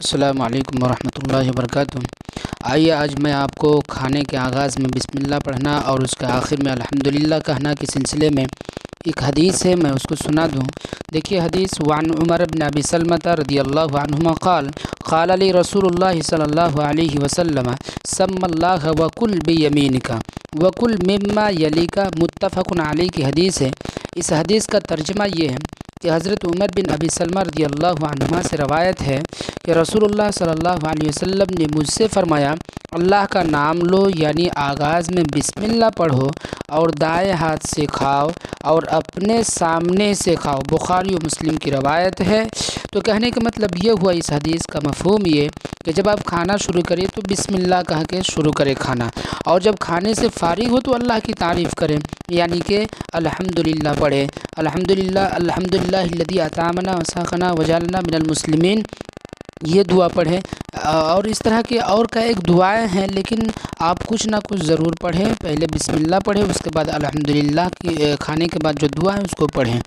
السلام علیکم ورحمۃ اللہ وبرکاتہ۔ آئیے آج میں آپ کو کھانے کے آغاز میں بسم اللہ پڑھنا اور اس کے آخر میں الحمدللہ کہنا کے سلسلے میں ایک حدیث ہے، میں اس کو سنا دوں۔ دیکھیے حدیث، وعن عمر بن ابی سلمۃ رضی اللہ عنہما قال قال علی رسول اللہ صلی اللہ علیہ وسلم سم اللہ وکل بیمینک وکل مما یلیک، متفق علیہ کی حدیث ہے۔ اس حدیث کا ترجمہ یہ ہے کہ حضرت عمر بن ابی سلمہ رضی اللہ عنہما سے روایت ہے کہ رسول اللہ صلی اللہ علیہ وسلم نے مجھ سے فرمایا، اللہ کا نام لو، یعنی آغاز میں بسم اللہ پڑھو اور دائیں ہاتھ سے کھاؤ اور اپنے سامنے سے کھاؤ۔ بخاری و مسلم کی روایت ہے۔ تو کہنے کا مطلب یہ ہوا، اس حدیث کا مفہوم یہ کہ جب آپ کھانا شروع کریں تو بسم اللہ کہہ کے شروع کریں کھانا، اور جب کھانے سے فارغ ہو تو اللہ کی تعریف کریں، یعنی کہ الحمدللہ پڑھیں۔ الحمدللہ الحمدللہ الذی اطعمنا وسقانا وجعلنا من المسلمین، یہ دعا پڑھیں۔ اور اس طرح کی اور کا ایک دعائیں ہیں، لیکن آپ کچھ نہ کچھ ضرور پڑھیں۔ پہلے بسم اللہ پڑھیں، اس کے بعد الحمدللہ کی کھانے کے بعد جو دعا ہے اس کو پڑھیں۔